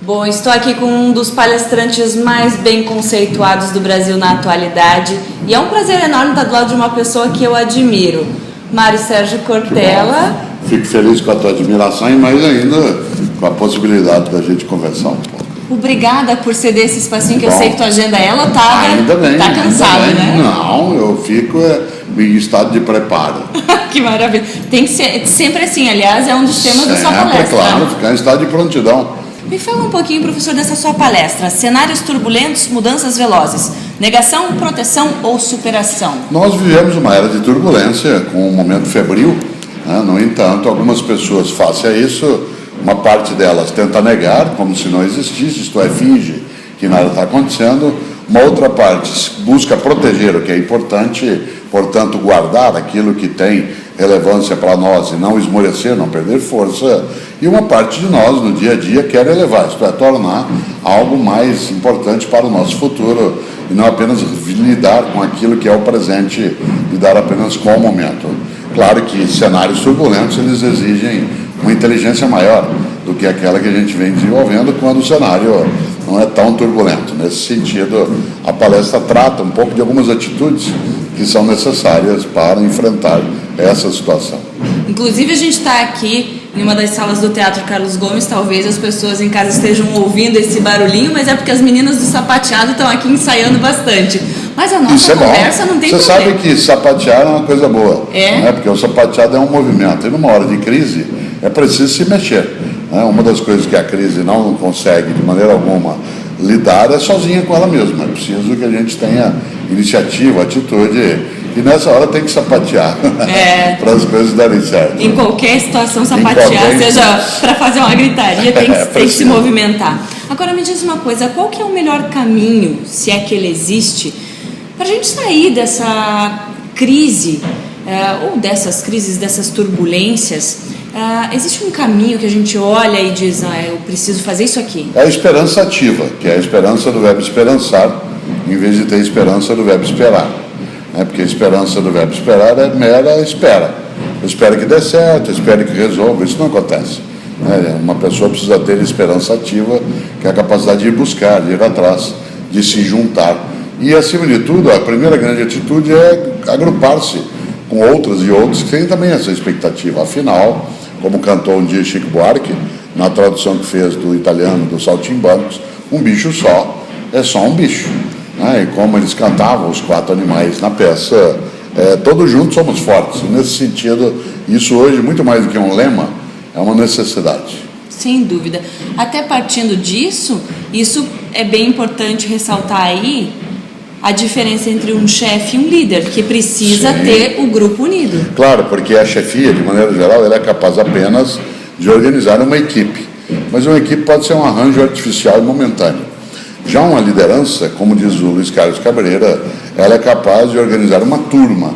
Bom, estou aqui com um dos palestrantes mais bem conceituados do Brasil na atualidade e é um prazer enorme estar do lado de uma pessoa que eu admiro, Mário Sérgio Cortella. Fico feliz com a tua admiração e mais ainda com a possibilidade da gente conversar um pouco. Obrigada por ceder esse espacinho que eu sei que tua agenda é lotada. Ainda bem. Tá cansado, né? Não, eu fico em estado de preparo. Que maravilha. Tem que ser sempre assim, aliás, é um dos temas da sua palestra. Claro, ficar em estado de prontidão. Me fala um pouquinho, professor, dessa sua palestra. Cenários turbulentos, mudanças velozes. Negação, proteção ou superação? Nós vivemos uma era de turbulência, com um momento febril, né? No entanto, algumas pessoas, face a isso, uma parte delas tenta negar, como se não existisse, isto é, finge que nada está acontecendo. Uma outra parte busca proteger o que é importante, portanto, guardar aquilo que tem relevância para nós e não esmorecer, não perder força. E uma parte de nós, no dia a dia, quer elevar, isto é, tornar algo mais importante para o nosso futuro e não apenas lidar com aquilo que é o presente, lidar apenas com o momento. Claro que cenários turbulentos, eles exigem uma inteligência maior do que aquela que a gente vem desenvolvendo quando o cenário não é tão turbulento. Nesse sentido, a palestra trata um pouco de algumas atitudes que são necessárias para enfrentar essa situação. Inclusive, a gente está aqui em uma das salas do Teatro Carlos Gomes. Talvez as pessoas em casa estejam ouvindo esse barulhinho, mas é porque as meninas do sapateado estão aqui ensaiando bastante. Mas a nossa conversa não tem problema. Você sabe que sapatear é uma coisa boa, né? Porque o sapateado é um movimento. E numa hora de crise é preciso se mexer. Uma das coisas que a crise não consegue de maneira alguma lidar é sozinha com ela mesma. É preciso que a gente tenha iniciativa, atitude, e nessa hora tem que sapatear para as coisas darem certo. Em qualquer situação, sapatear, seja para fazer uma gritaria, tem que se movimentar. Agora me diz uma coisa, qual que é o melhor caminho, se é que ele existe, para a gente sair dessa crise, ou dessas crises, dessas turbulências? Existe um caminho que a gente olha e diz, eu preciso fazer isso aqui? É a esperança ativa, que é a esperança do verbo esperançar, em vez de ter esperança do verbo esperar. Porque a esperança do verbo esperar é mera espera. Eu espero que dê certo, eu espero que resolva. Isso não acontece. Uma pessoa precisa ter esperança ativa, que é a capacidade de ir buscar, de ir atrás, de se juntar. E, acima de tudo, a primeira grande atitude é agrupar-se com outras e outros que têm também essa expectativa. Afinal, como cantou um dia Chico Buarque, na tradução que fez do italiano, do Saltimbancos, um bicho só é só um bicho. E como eles cantavam, os 4 animais na peça, todos juntos somos fortes. Nesse sentido, isso hoje, muito mais do que um lema, é uma necessidade. Sem dúvida. Até partindo disso, isso é bem importante ressaltar aí a diferença entre um chefe e um líder, que precisa ter o grupo unido. Claro, porque a chefia, de maneira geral, ela é capaz apenas de organizar uma equipe. Mas uma equipe pode ser um arranjo artificial e momentâneo. Já uma liderança, como diz o Luiz Carlos Cabreira, ela é capaz de organizar uma turma.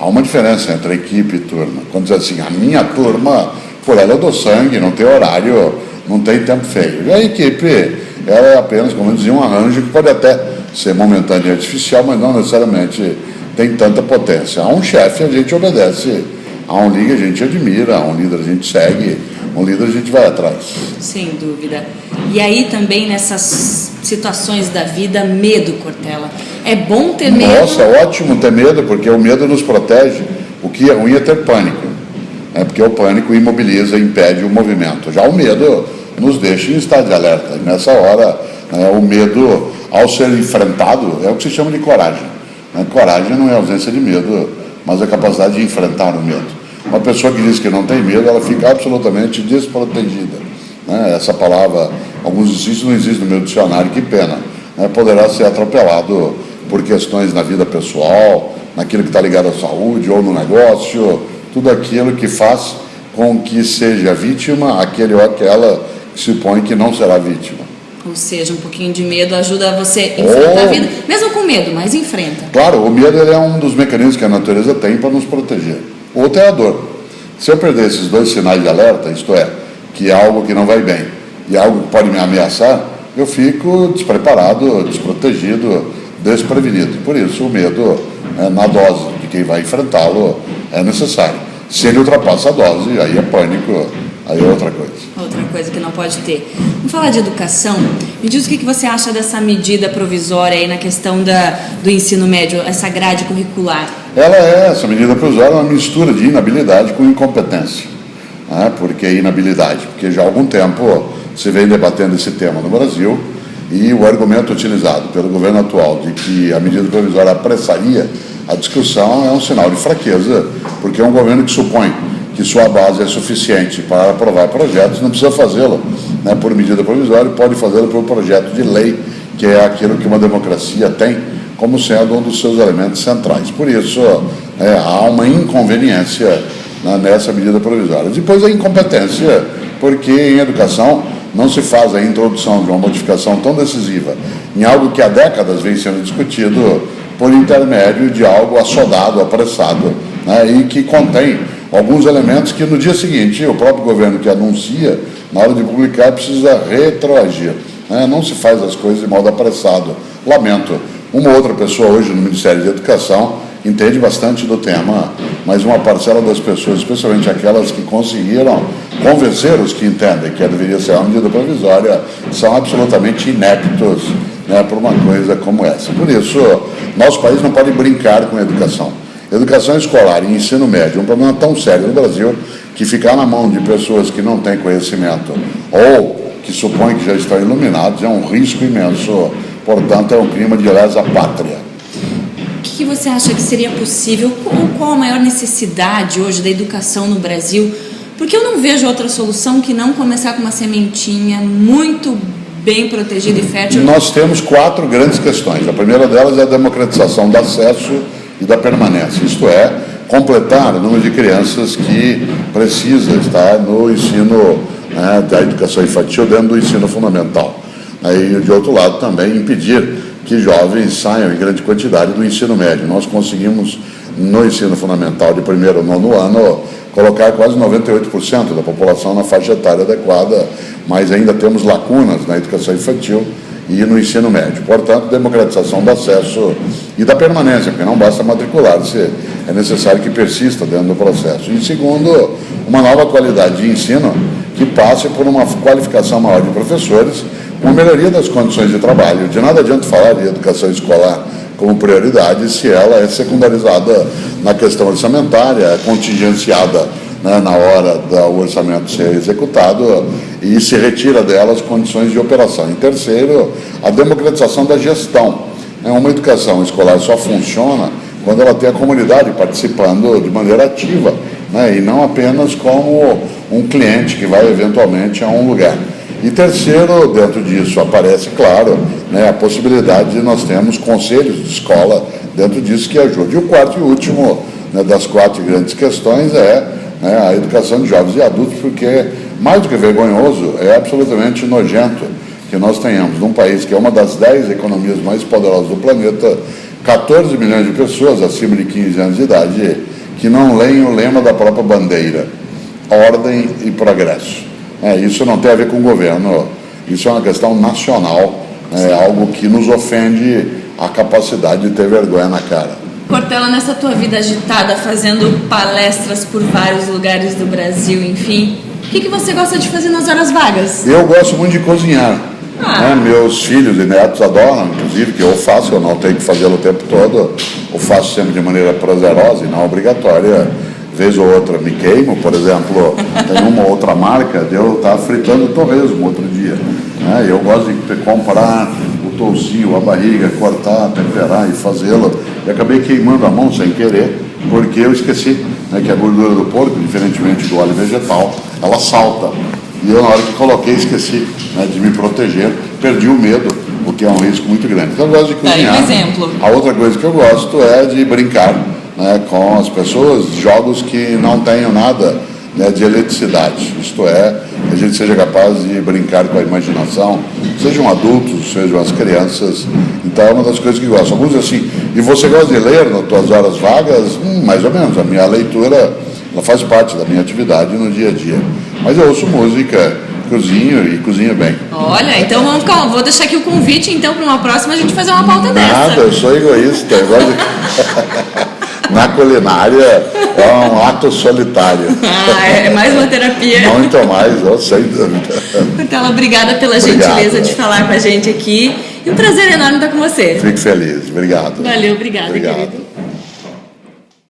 Há uma diferença entre equipe e turma. Quando diz assim, a minha turma, por ela eu dou sangue, não tem horário, não tem tempo feio. E a equipe, ela é apenas, como eu dizia, um arranjo que pode até ser momentâneo e artificial, mas não necessariamente tem tanta potência. A um chefe a gente obedece, a um líder a gente admira, a um líder a gente segue, a um líder a gente vai atrás. Sem dúvida. E aí também nessas situações da vida, medo, Cortella. É bom ter medo? Nossa, é ótimo ter medo, porque o medo nos protege. O que é ruim é ter pânico. Porque o pânico imobiliza, impede o movimento. Já o medo nos deixa em estado de alerta. E nessa hora, o medo, ao ser enfrentado, é o que se chama de coragem. Coragem não é ausência de medo, mas a capacidade de enfrentar o medo. Uma pessoa que diz que não tem medo, ela fica absolutamente desprotegida. Essa palavra, alguns dizem, não existe no meu dicionário, que pena. Poderá ser atropelado por questões na vida pessoal, naquilo que está ligado à saúde ou no negócio, tudo aquilo que faz com que seja vítima aquele ou aquela que se põe que não será vítima. Ou seja, um pouquinho de medo ajuda você a enfrentar a vida, mesmo com medo, mas enfrenta. Claro, o medo ele é um dos mecanismos que a natureza tem para nos proteger. Outro é a dor. Se eu perder esses 2 sinais de alerta, isto é, que é algo que não vai bem e algo que pode me ameaçar, eu fico despreparado, desprotegido, desprevenido. Por isso, o medo, na dose de quem vai enfrentá-lo, é necessário. Se ele ultrapassa a dose, aí é pânico, aí é outra coisa. Outra coisa que não pode ter. Vamos falar de educação. Me diz o que você acha dessa medida provisória aí na questão do ensino médio, essa grade curricular. Essa medida provisória é uma mistura de inabilidade com incompetência. Porque inabilidade, porque já há algum tempo se vem debatendo esse tema no Brasil e o argumento utilizado pelo governo atual de que a medida provisória apressaria a discussão é um sinal de fraqueza, porque é um governo que supõe que sua base é suficiente para aprovar projetos, não precisa fazê-lo por medida provisória, pode fazê-lo por projeto de lei, que é aquilo que uma democracia tem como sendo um dos seus elementos centrais. Por isso, há uma inconveniência nessa medida provisória. Depois a incompetência, porque em educação não se faz a introdução de uma modificação tão decisiva em algo que há décadas vem sendo discutido por intermédio de algo assodado, apressado, e que contém alguns elementos que no dia seguinte o próprio governo que anuncia, na hora de publicar, precisa retroagir. Não se faz as coisas de modo apressado. Lamento. Uma outra pessoa hoje no Ministério da Educação entende bastante do tema, mas uma parcela das pessoas, especialmente aquelas que conseguiram convencer os que entendem que deveria ser uma medida provisória, são absolutamente ineptos por uma coisa como essa. Por isso, nosso país não pode brincar com a educação. Educação escolar e ensino médio é um problema tão sério no Brasil que ficar na mão de pessoas que não têm conhecimento ou que supõem que já estão iluminados é um risco imenso, portanto é um crime de lesa pátria. O que você acha que seria possível, ou qual a maior necessidade hoje da educação no Brasil? Porque eu não vejo outra solução que não começar com uma sementinha muito bem protegida e fértil. Nós temos 4 grandes questões. A primeira delas é a democratização do acesso e da permanência, isto é, completar o número de crianças que precisa estar no ensino da educação infantil dentro do ensino fundamental. Aí, de outro lado, também impedir que jovens saiam em grande quantidade do ensino médio. Nós conseguimos, no ensino fundamental de 1º ao 9º ano, colocar quase 98% da população na faixa etária adequada, mas ainda temos lacunas na educação infantil e no ensino médio. Portanto, democratização do acesso e da permanência, porque não basta matricular-se, é necessário que persista dentro do processo. E segundo, uma nova qualidade de ensino que passe por uma qualificação maior de professores, uma melhoria das condições de trabalho. De nada adianta falar de educação escolar como prioridade se ela é secundarizada na questão orçamentária, contingenciada na hora do orçamento ser executado e se retira dela as condições de operação. Em terceiro, a democratização da gestão. Uma educação escolar só funciona quando ela tem a comunidade participando de maneira ativa, e não apenas como um cliente que vai eventualmente a um lugar. E terceiro, dentro disso aparece, claro, a possibilidade de nós termos conselhos de escola dentro disso que ajude. E o quarto e último das 4 grandes questões é a educação de jovens e adultos, porque, mais do que vergonhoso, é absolutamente nojento que nós tenhamos, num país que é uma das 10 economias mais poderosas do planeta, 14 milhões de pessoas acima de 15 anos de idade que não leem o lema da própria bandeira, ordem e progresso. Isso não tem a ver com o governo, isso é uma questão nacional, algo que nos ofende a capacidade de ter vergonha na cara. Cortella, nessa tua vida agitada, fazendo palestras por vários lugares do Brasil, enfim, o que você gosta de fazer nas horas vagas? Eu gosto muito de cozinhar. Meus filhos e netos adoram, inclusive, que eu faço, eu não tenho que fazê-lo o tempo todo, eu faço sempre de maneira prazerosa e não obrigatória. Vez ou outra me queimo, por exemplo, tem uma outra marca de eu estar fritando torresmo outro dia. Eu gosto de comprar o toucinho, a barriga, cortar, temperar e fazê-lo. E acabei queimando a mão sem querer, porque eu esqueci que a gordura do porco, diferentemente do óleo vegetal, ela salta. E eu, na hora que coloquei, esqueci de me proteger, perdi o medo, o que é um risco muito grande. Então eu gosto de cozinhar. Dá um exemplo. A outra coisa que eu gosto é de brincar com as pessoas, jogos que não tenham nada de eletricidade, isto é, que a gente seja capaz de brincar com a imaginação, sejam adultos, sejam as crianças. Então é uma das coisas que eu gosto. Alguns assim, e você gosta de ler nas tuas horas vagas? Mais ou menos, a minha leitura ela faz parte da minha atividade no dia a dia, mas eu ouço música, cozinho e cozinho bem. Olha, então vou deixar aqui o convite então para uma próxima a gente fazer uma pauta dessa. Nada, eu sou egoísta, eu gosto de... na culinária é um ato solitário. É mais uma terapia. Muito mais, sem dúvida. Portela, obrigada pela gentileza de falar com a gente aqui. E um prazer enorme estar com você. Fico feliz. Obrigado. Valeu, obrigada, querido.